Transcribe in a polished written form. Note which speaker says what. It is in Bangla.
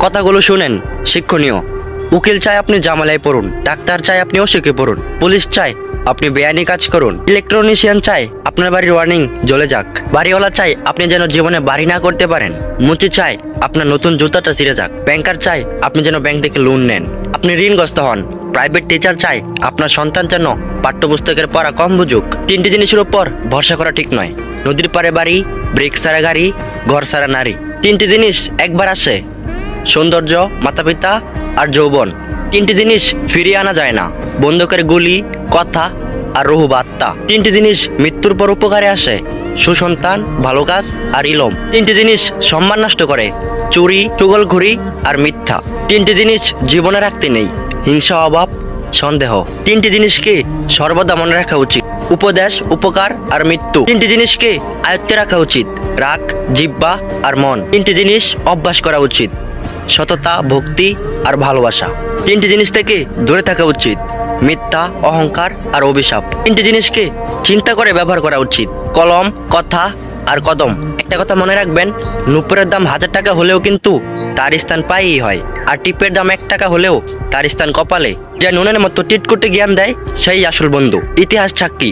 Speaker 1: কথাগুলো শুনেন, শিক্ষণীয়। উকিল চায় আপনি জামালায় পড়ুন, ডাক্তার চায় আপনি অসুখে পড়ুন, পুলিশ চায় আপনি বেআইনি কাজ করুন, ইলেকট্রনিশিয়ান চায় আপনার বাড়ির ওয়ার্নিং জ্বলে যাক, বাড়িওয়ালা চায় আপনি যেন জীবনে বাড়ি না করতে পারেন, মুচি চায় আপনার নতুন জুতাটা ছিঁড়ে যাক, ব্যাংকার চায় আপনি যেন ব্যাংক থেকে লোন নেন, আপনি ঋণগ্রস্ত হন, প্রাইভেট টিচার চায় আপনার সন্তান যেন পাঠ্যপুস্তকের পড়া কম বুঝুক। তিনটি জিনিসের উপর ভরসা করা ঠিক নয়: নদীর পারে বাড়ি, ব্রেক ছাড়া গাড়ি, ঘর ছাড়া নারী। তিনটি জিনিস একবার আসে: সৌন্দর্য, মাতা-পিতা আর যৌবন। তিনটি জিনিস ফিরিয়ে আনা যায় না: বন্দুকের গুলি, কথা আর রুহু বা আত্মা। তিনটি জিনিস মৃত্যুর পর উপকারে আসে: সুসন্তান, ভালো কাজ আর ইলম। তিনটি জিনিস সম্মান নষ্ট করে: চুরি, চুগলখড়ি আর মিথ্যা। তিনটি জিনিস জীবনে রাখতে নেই: হিংসা, অভাব, সন্দেহ। তিনটি জিনিসকে সর্বদা মনে রাখা উচিত: উপদেশ, উপকার আর মৃত্যু। তিনটি জিনিসকে আয়ত্তে রাখা উচিত: রাগ, জিহ্বা আর মন। তিনটি জিনিস অভ্যাস করা উচিত: সততা, ভক্তি আর ভালোবাসা। তিনটি জিনিস থেকে দূরে থাকা উচিত: মিথ্যা, অহংকার আর অভিশাপ। তিনটি জিনিসকে চিন্তা করে ব্যবহার করা উচিত: কলম, কথা আর কদম। একটা কথা মনে রাখবেন, নুপুরের দাম 1000 টাকা হলেও কিন্তু তার স্থান পায়েই হয়, আর টিপের দাম 1 টাকা হলেও তার স্থান কপালে। যে নুনের মতো টিট করতে জ্ঞান দেয় সেই আসল বন্ধু। ইতিহাস সাক্ষী।